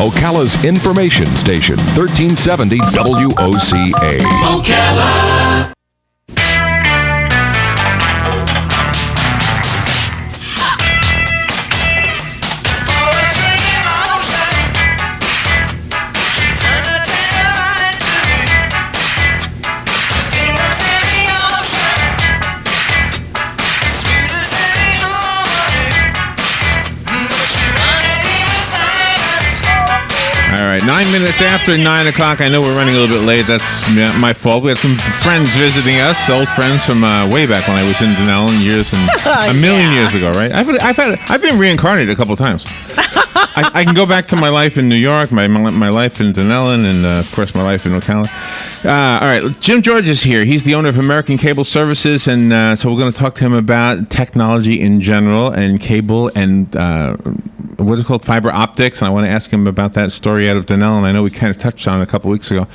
Ocala's information station, 1370 WOCA. Ocala. All right, 9 minutes after 9 o'clock. I know we're running a little bit late. That's my fault. We had some friends visiting us, old friends from way back when I was in Denellen years and a million years ago, right? I've been reincarnated a couple of times. I can go back to my life in New York, my life in Denellen, and of course my life in Ocala. All right, Jim George is here. He's the owner of American Cable Services, and so we're going to talk to him about technology in general and cable and what is it called, fiber optics. And I want to ask him about that story out of Denellen. I know we kind of touched on it a couple weeks ago.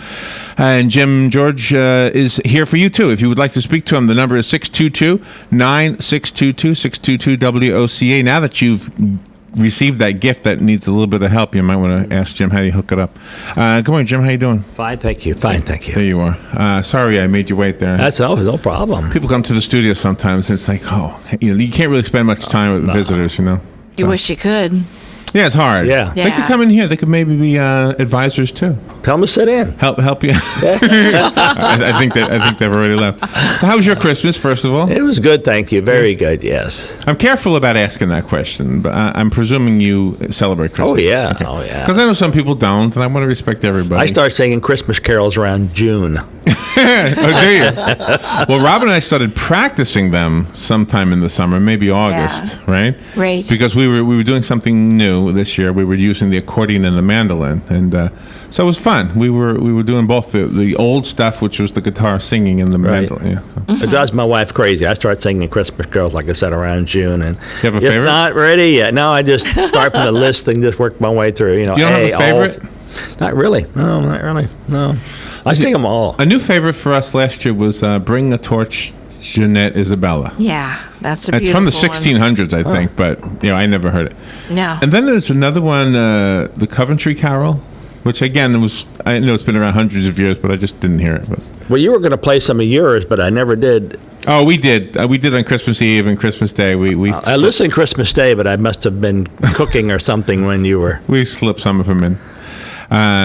And Jim George is here for you too. If you would like to speak to him, the number is 622-9622-622-WOCA. Now that you've received that gift that needs a little bit of help, you might want to ask Jim how do you hook it up. Good morning, Jim. How you doing? Fine, thank you. Fine, thank you. There you are. Sorry I made you wait there. That's no problem. People come to the studio sometimes, and it's like, you can't really spend much time with visitors, You wish you could. Yeah, it's hard. Yeah. They could come in here. They could maybe be advisors too. Tell them to sit in. Help you. I think they've already left. So how was your Christmas, first of all? It was good, thank you. Very good, yes. I'm careful about asking that question, but I'm presuming you celebrate Christmas. Oh, yeah. Okay. Oh, yeah. Because I know some people don't, and I want to respect everybody. I start singing Christmas carols around June. Oh, do you? Well, Rob and I started practicing them sometime in the summer, maybe August, right? Right. Because we were doing something new this year. We were using the accordion and the mandolin, and so it was fun. We were doing both the old stuff, which was the guitar singing, and the mandolin. Yeah. Mm-hmm. It drives my wife crazy. I start singing Christmas carols, like I said, around June, and you have a it's favorite? not ready yet. No, I just start from the list and just work my way through. You don't have a favorite? Not really. No, not really. No, I sing them all. A new favorite for us last year was "Bring a Torch, Jeanette Isabella." Yeah, that's a It's beautiful from the 1600s, I think, but I never heard it. No. And then there's another one, the Coventry Carol, which again I know it's been around hundreds of years, but I just didn't hear it. But. Well, you were going to play some of yours, but I never did. Oh, we did. We did on Christmas Eve and Christmas Day. I listened Christmas Day, but I must have been cooking or something when you were. We slipped some of them in.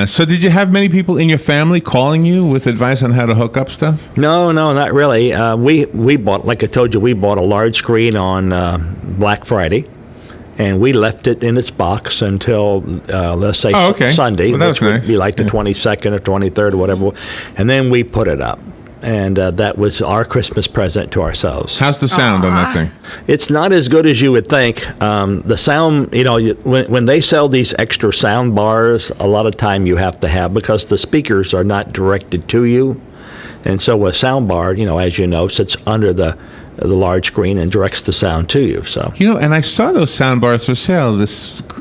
So did you have many people in your family calling you with advice on how to hook up stuff? No, not really. We bought, like I told you, we bought a large screen on Black Friday, and we left it in its box until, let's say, Sunday, well, that which was would nice. be like the 22nd or 23rd or whatever, and then we put it up. And that was our Christmas present to ourselves. How's the sound on that thing? It's not as good as you would think. The sound, when they sell these extra sound bars, a lot of time you have to have, because the speakers are not directed to you. And so a sound bar, as you know, sits under the large screen and directs the sound to you. So and I saw those sound bars for sale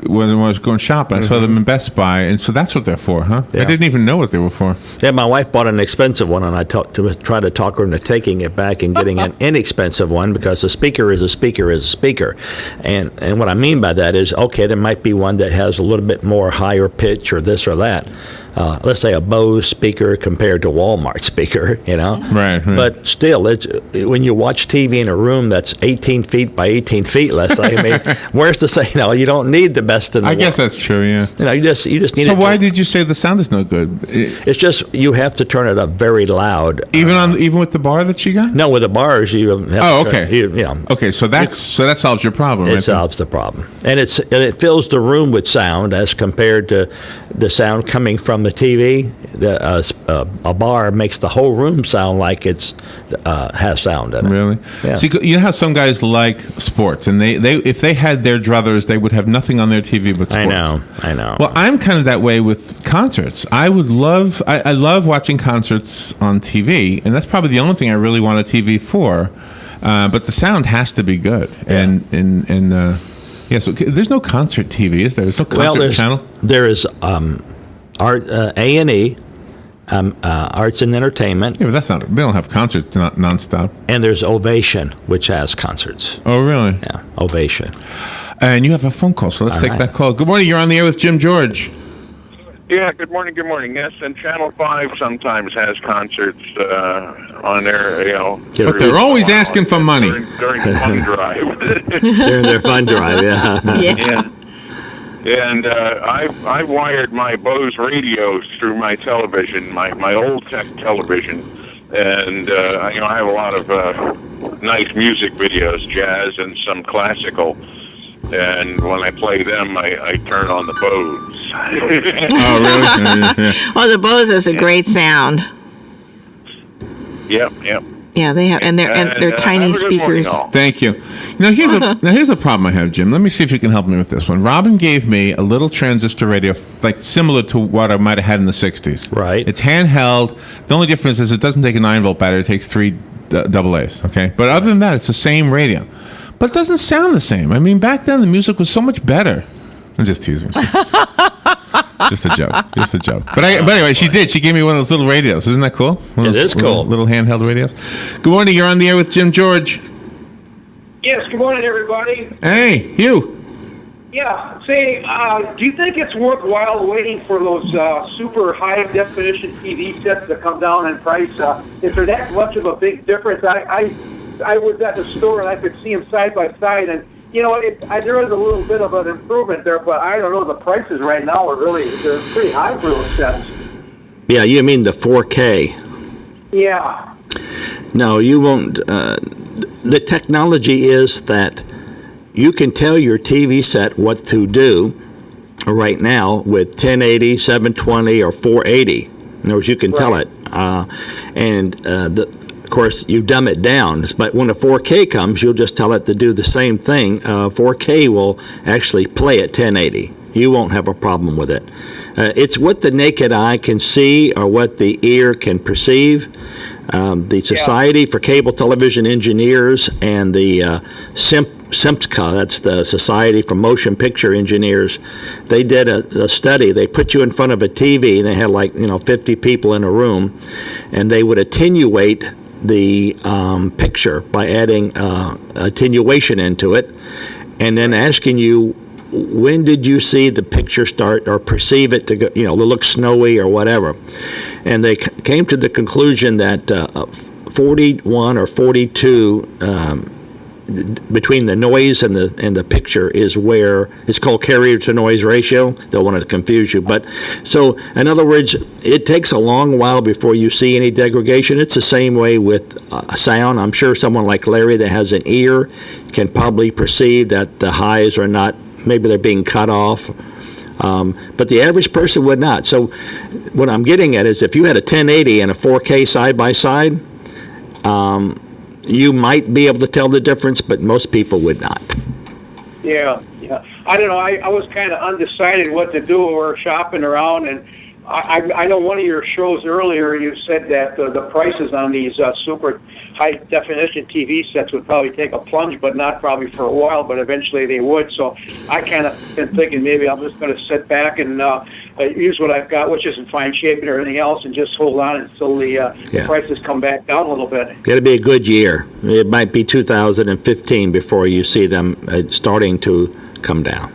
when I was going shopping. I saw them in Best Buy, and so that's what they're for, huh? Yeah. I didn't even know what they were for. Yeah, my wife bought an expensive one, and I tried to talk her into taking it back and getting an inexpensive one, because a speaker is a speaker is a speaker. And what I mean by that is, okay, there might be one that has a little bit more higher pitch or this or that. Let's say a Bose speaker compared to Walmart speaker, Right. But still, it's when you watch TV in a room that's 18 feet by 18 feet, let's say. I mean, where's the say? You don't need the best in the world. I guess that's true. Yeah. You just need. So why did you say the sound is no good? It's just you have to turn it up very loud. Even with the bar that you got? No, with the bars you have. Oh, to okay. Okay, so that solves your problem. It solves the problem, and it fills the room with sound as compared to the sound coming from the TV. A bar makes the whole room sound like it's has sound in it. Really? Yeah. See, you know how some guys like sports, and they if they had their druthers, they would have nothing on their TV but sports. I know. Well, I'm kind of that way with concerts. I love watching concerts on TV, and that's probably the only thing I really want a TV for. But the sound has to be good, Yeah. So there's no concert TV, is there? There's no concert channel. There is art A&E, Arts and Entertainment. Yeah, but that's not. They don't have concerts nonstop. And there's Ovation, which has concerts. Oh, really? Yeah, Ovation. And you have a phone call, so let's take right. that call. Good morning. You're on the air with Jim George. Yeah, good morning, good morning. Yes, and Channel 5 sometimes has concerts on there, But they're always asking for money. During the fund drive. During their fund drive, yeah. Yeah. And I wired my Bose radios through my television, my old tech television, and I have a lot of nice music videos, jazz and some classical. And when I play them, I turn on the Bose. Oh, really? Well, the Bose has a great sound. Yep. Yeah, they have, and they're tiny have a good morning, speakers. all. Thank you. Now here's a problem I have, Jim. Let me see if you can help me with this one. Robin gave me a little transistor radio, like similar to what I might have had in the '60s. Right. It's handheld. The only difference is it doesn't take a 9-volt battery. It takes 3 AA's. Okay. But other than that, it's the same radio. But it doesn't sound the same. I mean, back then the music was so much better. I'm just teasing. Just a joke. Just a joke. But anyway, she did. She gave me one of those little radios. Isn't that cool? It is cool. Little handheld radios. Good morning. You're on the air with Jim George. Yes, good morning, everybody. Hey, Hugh. Yeah, say, do you think it's worthwhile waiting for those super high-definition TV sets to come down in price? Is there that much of a big difference? I was at the store, and I could see them side by side, and, there is a little bit of an improvement there, but I don't know, the prices right now are they're pretty high for those sets. Yeah, you mean the 4K. Yeah. No, you won't. The technology is that you can tell your TV set what to do right now with 1080, 720, or 480. In other words, you can tell it. Of course, you dumb it down. But when a 4K comes, you'll just tell it to do the same thing. 4K will actually play at 1080. You won't have a problem with it. It's what the naked eye can see or what the ear can perceive. The Society for Cable Television Engineers and the SIMPCA, that's the Society for Motion Picture Engineers, they did a study. They put you in front of a TV, and they had 50 people in a room, and they would attenuate the picture by adding attenuation into it, and then asking you, when did you see the picture start or perceive it to go, to look snowy or whatever? And they came to the conclusion that 41 or 42 between the noise and the picture is where it's called carrier to noise ratio. Don't want to confuse you, but so in other words, it takes a long while before you see any degradation. It's the same way with sound. I'm sure someone like Larry that has an ear can probably perceive that the highs are not, maybe they're being cut off. But the average person would not. So what I'm getting at is if you had a 1080 and a 4K side by side, you might be able to tell the difference, but most people would not. Yeah. I don't know. I was kind of undecided what to do. We were shopping around, and I know one of your shows earlier, you said that the prices on these super high-definition TV sets would probably take a plunge, but not probably for a while, but eventually they would. So I kind of been thinking maybe I'm just going to sit back and use what I've got, which is in fine shape and everything else, and just hold on until the prices come back down a little bit. It'll be a good year. It might be 2015 before you see them starting to come down.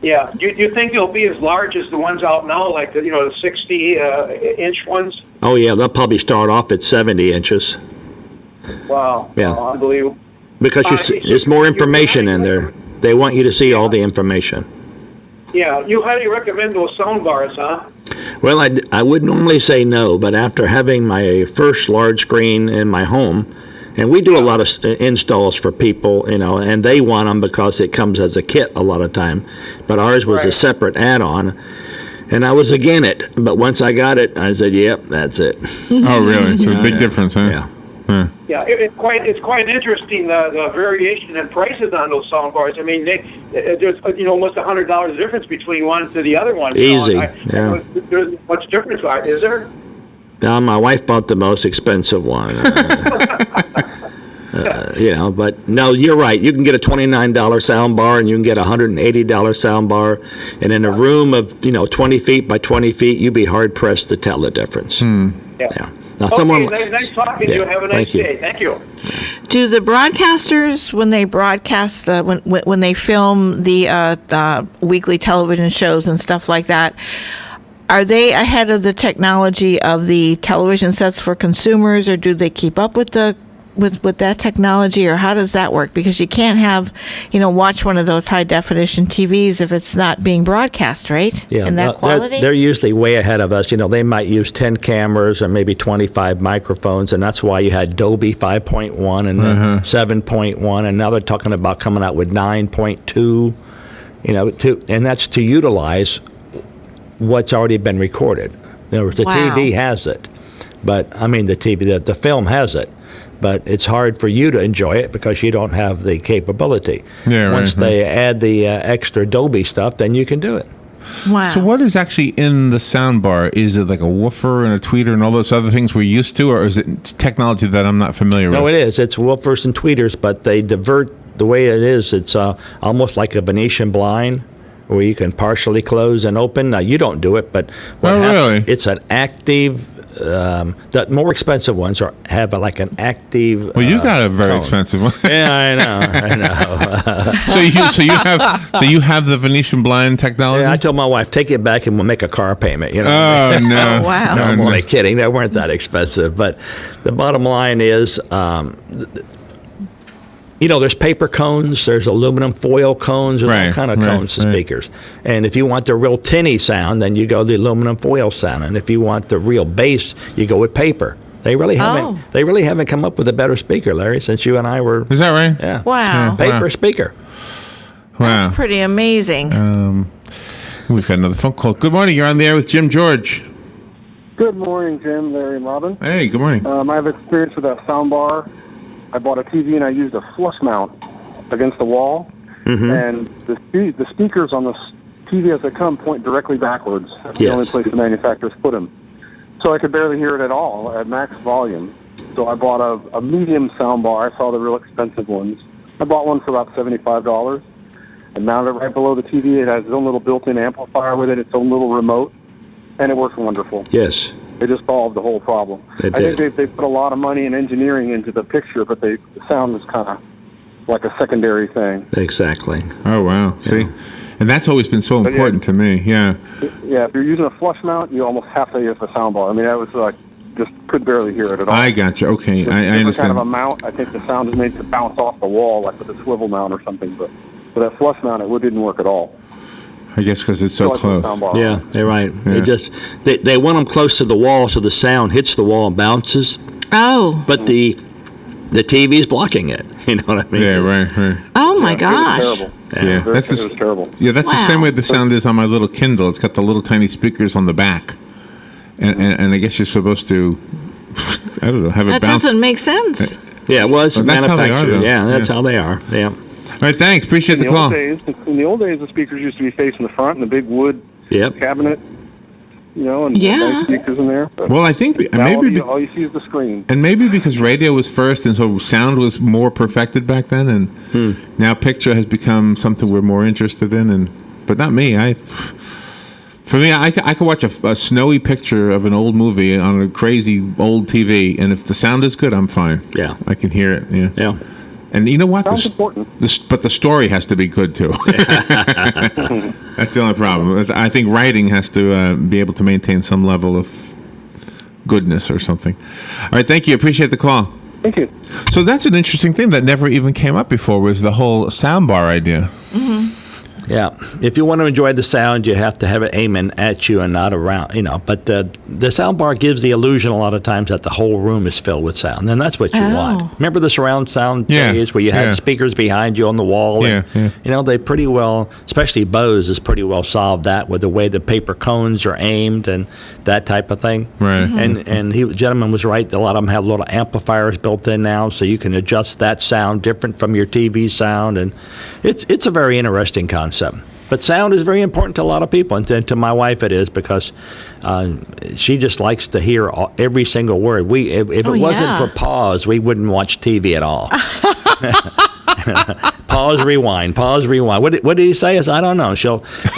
Yeah. Do you think they'll be as large as the ones out now, like the 60-inch ones? Oh, yeah. They'll probably start off at 70 inches. Wow. Yeah. Oh, unbelievable. Because there's more information in there. They want you to see all the information. Yeah. You highly recommend those sound bars, huh? Well, I would normally say no, but after having my first large screen in my home, and we do a lot of installs for people, and they want them because it comes as a kit a lot of time. But ours was a separate add-on, and I was against it. But once I got it, I said, "Yep, that's it." Oh, really? So a big difference, huh? Yeah. Yeah, it's quite interesting the variation in prices on those sound bars. I mean, there's almost $100 difference between one to the other one. Easy. There's much difference, is there? My wife bought the most expensive one. But no, you're right. You can get a $29 sound bar, and you can get a $180 sound bar, and in a room of 20 feet by 20 feet, you'd be hard pressed to tell the difference. Yeah. Now, nice talking to you. Have a nice day. Thank you. Do the broadcasters, when they broadcast, when they film the weekly television shows and stuff like that, Are they ahead of the technology of the television sets for consumers, or do they keep up with the with that technology, or how does that work? Because you can't have, watch one of those high definition TVs if it's not being broadcast, right? Yeah, And that quality. they're usually way ahead of us. They might use 10 cameras or maybe 25 microphones, and that's why you had Dolby 5.1 and then 7.1, and now they're talking about coming out with 9.2. And that's to utilize what's already been recorded. In other words, the TV has it, but the film has it. But it's hard for you to enjoy it because you don't have the capability. Yeah, Once right, they add the extra Dolby stuff, then you can do it. Wow. So what is actually in the sound bar? Is it like a woofer and a tweeter and all those other things we're used to, or is it technology that I'm not familiar with? No, it is. It's woofers and tweeters, but they divert the way it is. It's almost like a Venetian blind where you can partially close and open. Now, you don't do it, but really? It's an active. The more expensive ones have like an active. Well, you got a very tone. expensive one. Yeah, I know. So you have the Venetian blind technology? Yeah, I told my wife, take it back and we'll make a car payment. Oh no! Wow. No, I'm no. only kidding. They weren't that expensive. But the bottom line is, there's paper cones, there's aluminum foil cones, there's all kind of cones to speakers. And if you want the real tinny sound, then you go the aluminum foil sound. And if you want the real bass, you go with paper. They really haven't come up with a better speaker, Larry, since you and I were. Is that right? Yeah. Wow. Paper speaker. Wow. That's pretty amazing. We've got another phone call. Good morning. You're on the air with Jim George. Good morning, Jim, Larry, and Robin. Hey, good morning. I have experience with that sound bar. I bought a TV and I used a flush mount against the wall, and the speakers on the TV as they come point directly backwards. That's the only place the manufacturers put them. So I could barely hear it at all at max volume. So I bought a medium sound bar. I saw the real expensive ones. I bought one for about $75 and mounted it right below the TV. It has its own little built-in amplifier with it, its own little remote, and it works wonderful. Yes. They just solved the whole problem. They I did. think they put a lot of money and engineering into the picture, but the sound is kind of like a secondary thing. Exactly. Oh wow! See, and that's always been so important to me. Yeah. Yeah, if you're using a flush mount, you almost have to use a sound bar. I mean, that was like just could barely hear it at all. I got you. Okay, It's I different understand. kind of a mount. I think the sound is made to bounce off the wall, like with a swivel mount or something. But for that flush mount, it didn't work at all. I guess because it's so I put a close. sound bar Yeah, on. they're right. Yeah. They want them close to the wall so the sound hits the wall and bounces, Oh. but the TV's blocking it. You know what I mean? Yeah, right. Oh my It was gosh. terrible. Yeah, It that's was terrible. Yeah, that's the same Wow. way the sound is on my little Kindle. It's got the little tiny speakers on the back, and I guess you're supposed to, I don't know, have it That bounce. doesn't make sense. Yeah, well, it's Well, that's how they are, manufactured. though. Yeah, that's Yeah. how they are. Yeah. All right, thanks. Appreciate the call. In the old days, the speakers used to be facing the front in the big wood Yep. cabinet, and Yeah. nice speakers in there. But Well, I think now maybe all you see is the screen. and maybe because radio was first, and so sound was more perfected back then, and now picture has become something we're more interested in. But not me. For me, I could watch a snowy picture of an old movie on a crazy old TV, and if the sound is good, I'm fine. Yeah. I can hear it. Yeah. Yeah. And you know what? Sounds important. But the story has to be good too. That's the only problem. I think writing has to be able to maintain some level of goodness or something. All right, thank you. Appreciate the call. Thank you. So that's an interesting thing that never even came up before, was the whole soundbar idea. Yeah. If you want to enjoy the sound, you have to have it aiming at you and not around, But the sound bar gives the illusion a lot of times that the whole room is filled with sound. And that's what you want. Remember the surround sound Yeah, days where you had yeah. speakers behind you on the wall? Yeah, And, they pretty well, especially Bose has pretty well solved that with the way the paper cones are aimed and that type of thing. Right. And the gentleman was right. A lot of them have little amplifiers built in now, so you can adjust that sound different from your TV sound. And it's a very interesting concept. But sound is very important to a lot of people, and to my wife it is, because she just likes to hear every single word. If it wasn't yeah. for pause, we wouldn't watch TV at all. Pause, rewind. Pause, rewind. What did he say? I don't know.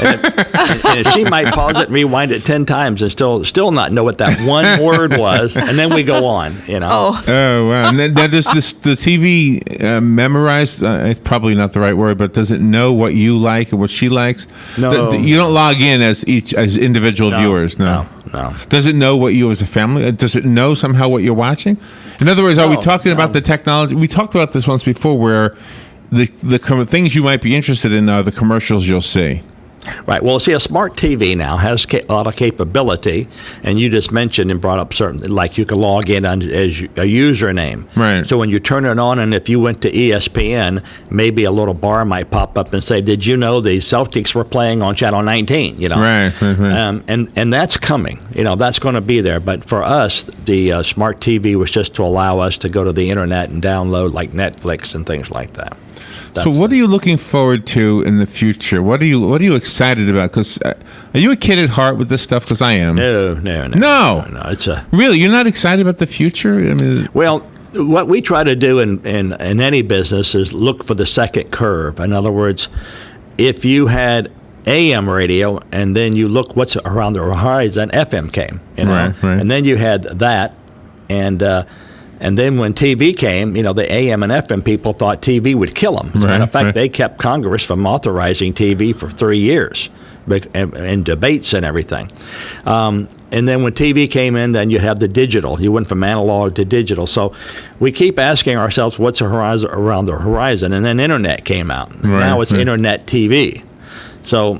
And she might pause it and rewind it 10 times and still not know what that one word was, and then we go on. Oh. Oh, wow. And then does the TV memorize? It's probably not the right word, but does it know what you like and what she likes? No. You don't log in as individual viewers. No. Does it know what you as a family? Does it know somehow what you're watching? In other words, are we talking about the technology? We talked about this once before, where the things you might be interested in are the commercials you'll see. Right. Well, see, a smart TV now has a lot of capability, and you just mentioned and brought up certain, like you can log in as a username. Right. So when you turn it on, and if you went to ESPN, maybe a little bar might pop up and say, "Did you know the Celtics were playing on channel 19?" Right. And that's coming. That's going to be there. But for us, the smart TV was just to allow us to go to the internet and download like Netflix and things like that. So what are you looking forward to in the future? What are you excited about? Because are you a kid at heart with this stuff? Because I am. No. It's really, you're not excited about the future? I mean, well, what we try to do in any business is look for the second curve. In other words, if you had AM radio and then you look what's around the horizon, FM came. Right. And then you had that, and then when TV came, the AM and FM people thought TV would kill them. As a matter of fact, they kept Congress from authorizing TV for 3 years in debates and everything. And then when TV came in, then you have the digital. You went from analog to digital. So we keep asking ourselves what's around the horizon. And then Internet came out. Now it's Internet TV. So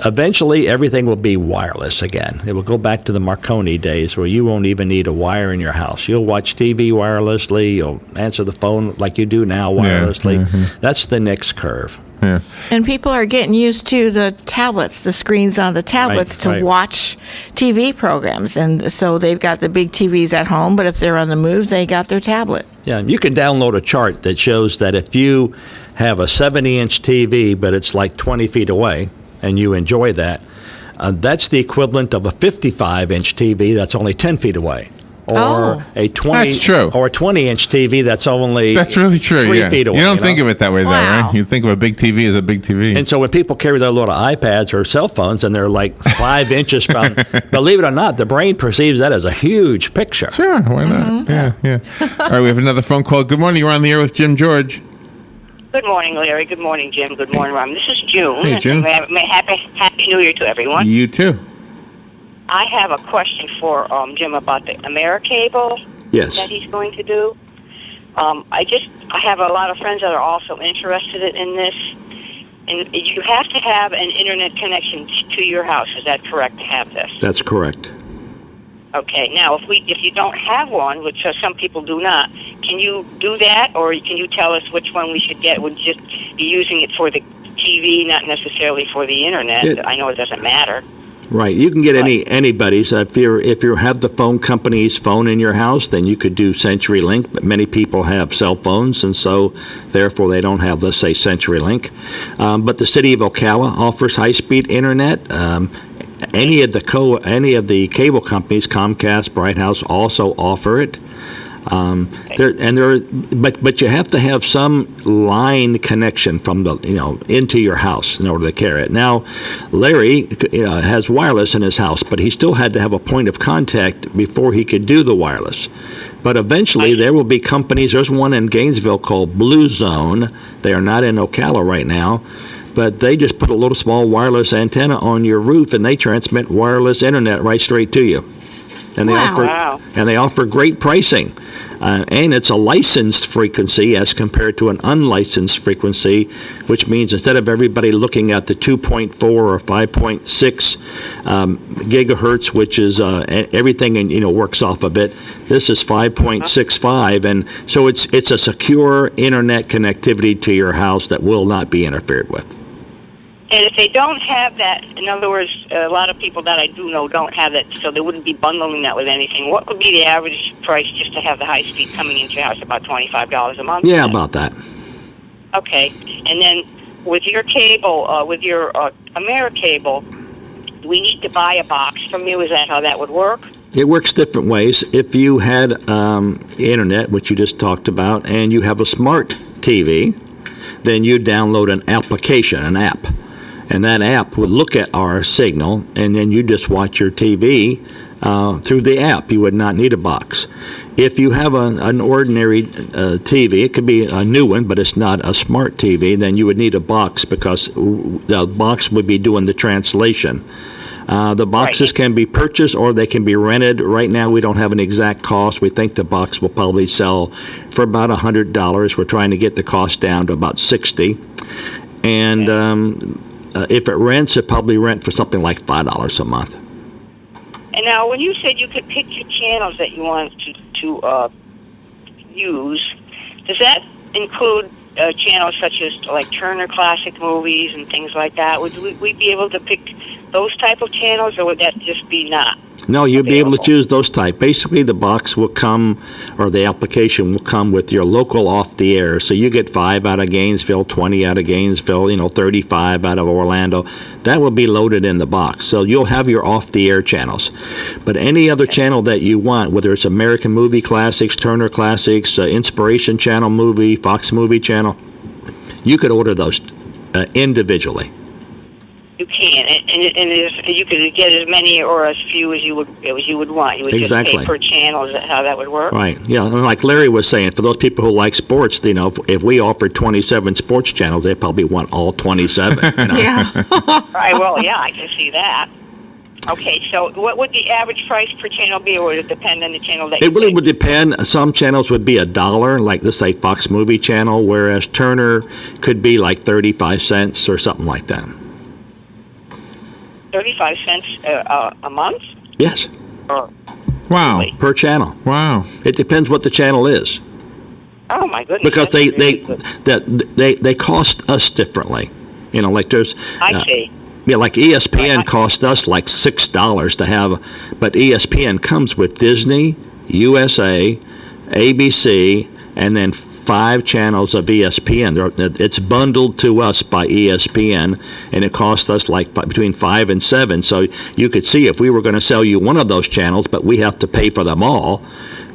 eventually, everything will be wireless again. It will go back to the Marconi days where you won't even need a wire in your house. You'll watch TV wirelessly. You'll answer the phone like you do now wirelessly. That's the next curve. Yeah. And people are getting used to the tablets, the screens on the tablets to watch TV programs. And so they've got the big TVs at home, but if they're on the move, they got their tablet. Yeah, you can download a chart that shows that if you have a 70-inch TV, but it's like 20 feet away, and you enjoy that, that's the equivalent of a 55-inch TV that's only 10 feet away. Or a 20-inch TV that's only really true. 3 feet away. You don't think of it that way, though, Wow. right? You think of a big TV as a big TV. And so when people carry their little iPads or cell phones and they're like 5 inches from, believe it or not, the brain perceives that as a huge picture. Sure, why not? Yeah. All right, we have another phone call. Good morning. You're on the air with Jim George. Good morning, Larry. Good morning, Jim. Good morning, Ron. This is June. Hey, June. Happy New Year to everyone. You too. I have a question for Jim about the AmeriCable that he's going to do. I have a lot of friends that are also interested in this. And you have to have an internet connection to your house. Is that correct to have this? That's correct. Okay. Now, if you don't have one, which some people do not, can you do that, or can you tell us which one we should get? Would just be using it for the TV, not necessarily for the internet? I know it doesn't matter. Right. You can get anybody's. If you have the phone company's phone in your house, then you could do CenturyLink. But many people have cell phones, and so therefore they don't have, let's say, CenturyLink. But the city of Ocala offers high-speed internet. Any of the cable companies, Comcast, Bright House, also offer it. But you have to have some line connection from into your house in order to carry it. Now, Larry has wireless in his house, but he still had to have a point of contact before he could do the wireless. But eventually, there will be companies. There's one in Gainesville called Blue Zone. They are not in Ocala right now, but they just put a little small wireless antenna on your roof, and they transmit wireless internet right straight to you. And they offer great pricing. And it's a licensed frequency as compared to an unlicensed frequency, which means instead of everybody looking at the 2.4 or 5.6 gigahertz, which is everything works off of it, this is 5.65, and so it's a secure internet connectivity to your house that will not be interfered with. And if they don't have that, in other words, a lot of people that I do know don't have that, so they wouldn't be bundling that with anything. What would be the average price just to have the high speed coming into your house? About $25 a month? Yeah, about that. Okay. And then with your cable, with your AmeriCable, do we need to buy a box from you? Is that how that would work? It works different ways. If you had internet, which you just talked about, and you have a smart TV, then you download an application, an app. And that app would look at our signal, and then you just watch your TV through the app. You would not need a box. If you have an ordinary TV, it could be a new one, but it's not a smart TV, then you would need a box because the box would be doing the translation. The boxes can be purchased or they can be rented. Right now, we don't have an exact cost. We think the box will probably sell for about $100. We're trying to get the cost down to about $60. And if it rents, it probably rent for something like $5 a month. And now, when you said you could pick your channels that you want to use, does that include channels such as like Turner Classic Movies and things like that? Would we be able to pick those type of channels, or would that just be not? No, you'll be able to choose those type. Basically, the box will come, or the application will come with your local off-the-air. So you get 5 out of Gainesville, 20 out of Gainesville, 35 out of Orlando. That will be loaded in the box. So you'll have your off-the-air channels. But any other channel that you want, whether it's American Movie Classics, Turner Classics, Inspiration Channel Movie, Fox Movie Channel, you could order those individually. You can, and you could get as many or as few as you would want. You would just pay per channel. Is that how that would work? Right. Yeah. And like Larry was saying, for those people who like sports, if we offered 27 sports channels, they probably want all 27. Yeah. Right. Well, yeah, I can see that. Okay, so what would the average price per channel be, or would it depend on the channel that you It really would depend. Some channels would be $1, like let's say Fox Movie Channel, whereas Turner could be like 35 cents or something like that. 35 cents a month? Yes. Wow. Per channel. Wow. It depends what the channel is. Oh my goodness. Because they cost us differently. Like there's. I see. Yeah, like ESPN cost us like $6 to have, but ESPN comes with Disney, USA, ABC, and then 5 channels of ESPN. It's bundled to us by ESPN, and it costs us like between 5 and 7. So you could see if we were going to sell you one of those channels, but we have to pay for them all.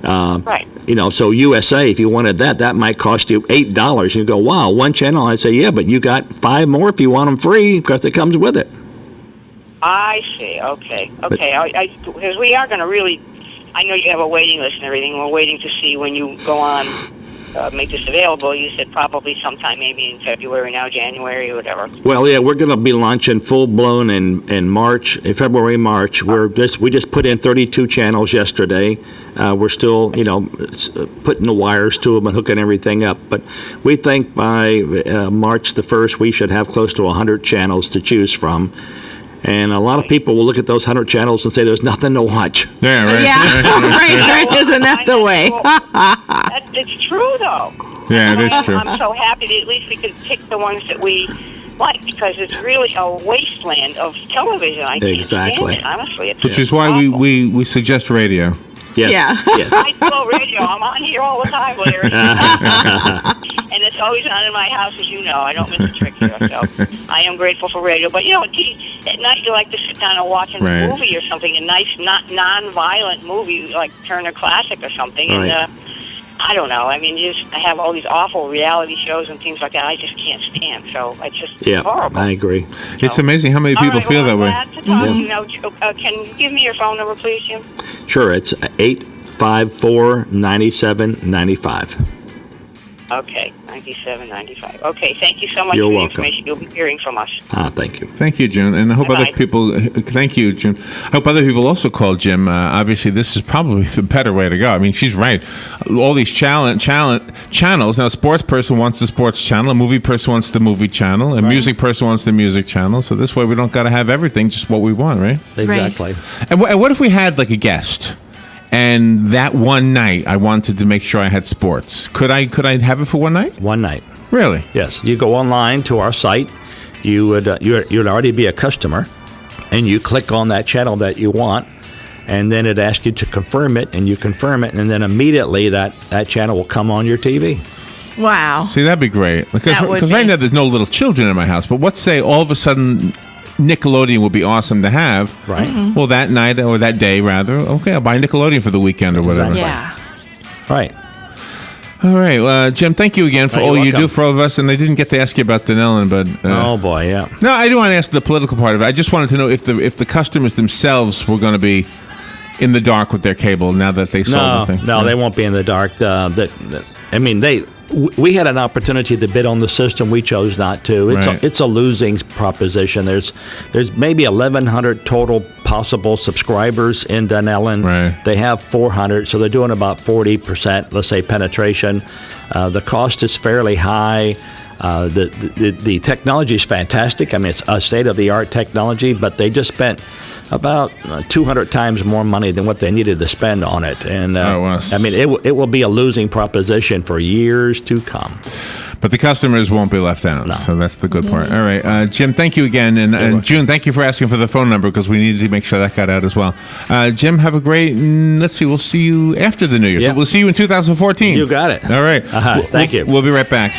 Right. So USA, if you wanted that might cost you $8. You go, wow, one channel. I say, yeah, but you got 5 more if you want them free because it comes with it. I see. Okay. Because we are going to really. I know you have a waiting list and everything. We're waiting to see when you go on. Make this available. You said probably sometime maybe in February now, January, or whatever. Well, yeah, we're going to be launching full blown in March, in February, March. We just put in 32 channels yesterday. We're still, putting the wires to them and hooking everything up. But we think by March the 1st, we should have close to 100 channels to choose from. And a lot of people will look at those 100 channels and say there's nothing to watch. Yeah, right. Yeah, right. Isn't that the way? It's true, though. Yeah, it is true. I'm so happy that at least we could pick the ones that we like, because it's really a wasteland of television. I can't stand it, honestly. Which is why we suggest radio. Yes. Yeah. Yes. I love radio. I'm on here all the time, Larry. And it's always on in my house, as you know. I don't miss a trick here, so I am grateful for radio. But, at night you like to sit down and watch a movie or something, a nice, non-violent movie like Turner Classic or something. Right. And I don't know. I mean, I have all these awful reality shows and things like that I just can't stand. So it's just horrible. I agree. It's amazing how many people feel that way. Glad to talk. Can you give me your phone number, please, Jim? Sure, it's 854-9795. Okay, 97.95. Okay, thank you so much You're for the welcome. information. You'll be hearing from us. Thank you. Thank you, Jim. And I hope other people, thank you, Jim. I hope other people also call Jim. Obviously, this is probably the better way to go. I mean, she's right. All these channels. Now, a sports person wants the sports channel. A movie person wants the movie channel. A music person wants the music channel. So this way, we don't got to have everything, just what we want, right? Exactly. And what if we had like a guest? And that one night, I wanted to make sure I had sports. Could I have it for one night? One night. Really? Yes. You go online to our site. You would you'd already be a customer, and you click on that channel that you want, and then it asks you to confirm it, and you confirm it, and then immediately that channel will come on your TV. Wow. See, that'd be great. Because right now there's no little children in my house. But let's say all of a sudden Nickelodeon would be awesome to have. Right. Mm-hmm. Well, that night or that day, rather. Okay, I'll buy Nickelodeon for the weekend or whatever. Yeah. Right. All right, Jim. Thank you again for all you do for all of us. And I didn't get to ask you about Denellen, but oh boy, yeah. No, I do want to ask the political part of it. I just wanted to know if the customers themselves were going to be in the dark with their cable now that they sold the thing. No, they won't be in the dark. We had an opportunity to bid on the system. We chose not to. It's a losing proposition. There's maybe 1,100 total possible subscribers in Denellen. Right. They have 400, so they're doing about 40%, let's say, penetration. The cost is fairly high. The technology is fantastic. I mean, it's a state-of-the-art technology, but they just spent about 200 times more money than what they needed to spend on it. And I mean, it will be a losing proposition for years to come. But the customers won't be left out, so that's the good part. All right, Jim, thank you again. And June, thank you for asking for the phone number because we needed to make sure that got out as well. Jim, have a great, let's see, we'll see you after the New Year. Yep. So we'll see you in 2014. You got it. All right. Thank you. We'll be right back.